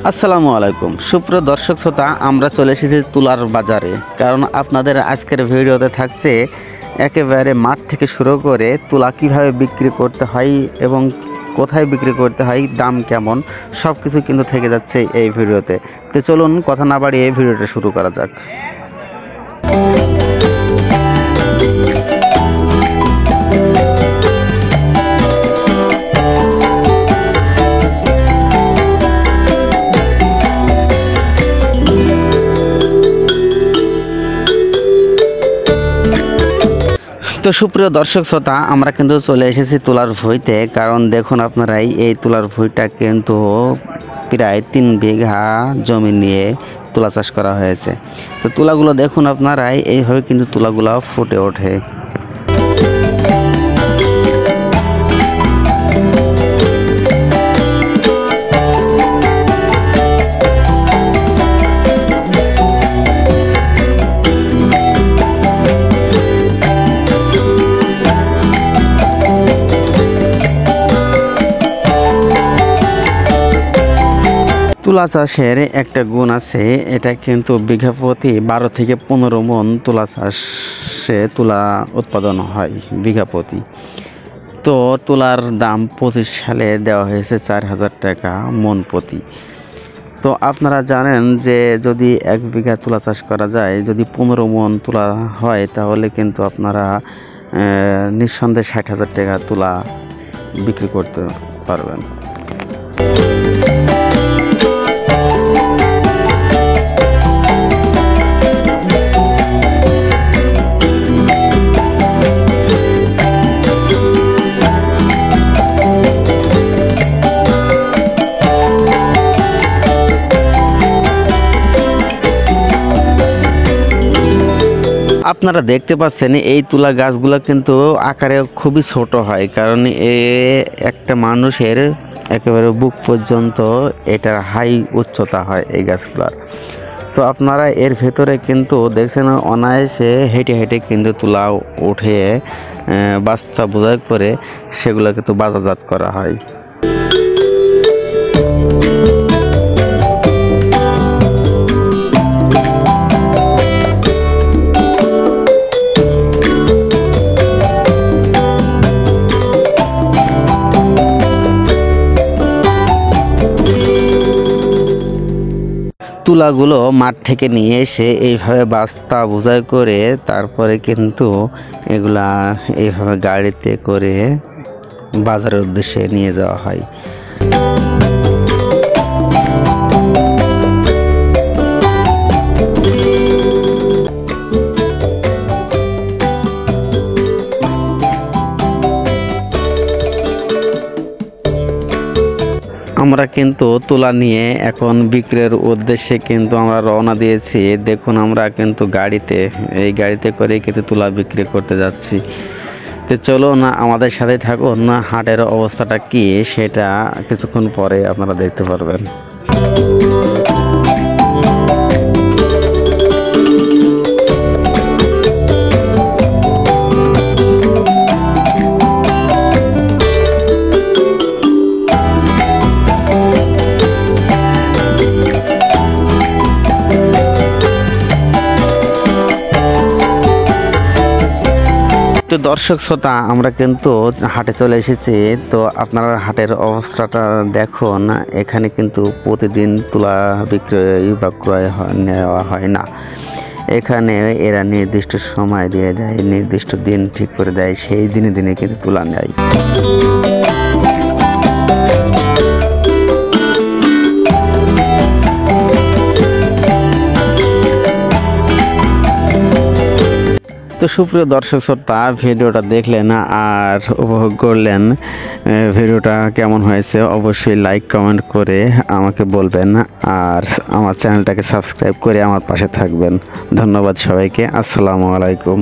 আসসালামু আলাইকুম সুপ্রিয় দর্শক শ্রোতা, আমরা চলে এসেছি তুলার বাজারে। কারণ আপনাদের আজকের ভিডিওতে থাকছে একেবারে মাঠ থেকে শুরু করে তুলা কিভাবে বিক্রি করতে হয় এবং কোথায় বিক্রি করতে হয়, দাম কেমন, সব কিছু কিন্তু থেকে যাচ্ছে এই ভিডিওতে। তো চলুন কথা না বাড়িয়ে এই ভিডিওটা শুরু করা যাক। তো সুপ্রিয় দর্শক শ্রোতা, আমরা কিন্তু চলে এসেছি তুলার ভুঁইতে। কারণ দেখুন আপনারাই, এই তুলার ভুঁইটা কিন্তু প্রায় 3 বিঘা জমি নিয়ে তুলা চাষ করা হয়েছে। তো তুলাগুলো দেখুন আপনারাই, এইভাবে কিন্তু তুলাগুলো ফুটে ওঠে। তুলা চাষের একটা গুণ আছে, এটা কিন্তু বিঘা প্রতি 12 থেকে 15 মণ তুলা চাষে তুলা উৎপাদন হয় বিঘা প্রতি। তো তুলার দাম 25 সালে দেওয়া হয়েছে 4000 টাকা মণ প্রতি। তো আপনারা জানেন যে যদি 1 বিঘা তুলা চাষ করা যায়, যদি 15 মণ তুলা হয়, তাহলে কিন্তু আপনারা নিঃসন্দেহে 60,000 টাকা তুলা বিক্রি করতে পারবেন। আপনারা দেখতে পাচ্ছেন এই তুলা গাছগুলো কিন্তু আকারে খুবই ছোট হয়, কারণ একটা মানুষের একেবারে বুক পর্যন্ত এটার হাই উচ্চতা হয় এই গাছগুলার। তো আপনারা এর ভেতরে কিন্তু দেখছেন অনায়াসে হেঁটে হেঁটে কিন্তু তুলা উঠে বস্তা বোঝাই করে সেগুলো কিন্তু বাজারজাত করা হয়। তুলাগুলো মাঠ থেকে নিয়ে এসে এইভাবে বস্তা বোঝাই করে তারপরে কিন্তু এগুলা এইভাবে গাড়িতে করে বাজারের উদ্দেশ্যে নিয়ে যাওয়া হয়। আমরা কিন্তু তুলা নিয়ে এখন বিক্রির উদ্দেশ্যে কিন্তু আমরা রওনা দিয়েছি। দেখুন আমরা কিন্তু এই গাড়িতে করে কিন্তু তুলা বিক্রি করতে যাচ্ছি। তো চলো না, আমাদের সাথে থাকুন, না হাটের অবস্থাটা কি সেটা কিছুক্ষণ পরে আপনারা দেখতে পারবেন। তো দর্শক শ্রোতা, আমরা কিন্তু হাটে চলে এসেছি। তো আপনারা হাটের অবস্থাটা দেখুন, এখানে কিন্তু প্রতিদিন তুলা বিক্রয় বা ক্রয় নেওয়া হয় না। এখানে এরা নির্দিষ্ট সময় দিয়ে দেয়, নির্দিষ্ট দিন ঠিক করে দেয়, সেই দিনে দিনে কিন্তু তুলা নেয়। তো সুপ্রিয় দর্শক শ্রোতা, ভিডিওটা দেখলেন আর উপভোগ করলেন। ভিডিওটা কেমন হয়েছে অবশ্যই লাইক কমেন্ট করে আমাকে বলবেন, আর আমার চ্যানেলটাকে সাবস্ক্রাইব করে আমার পাশে থাকবেন। ধন্যবাদ সবাইকে। আসসালামু আলাইকুম।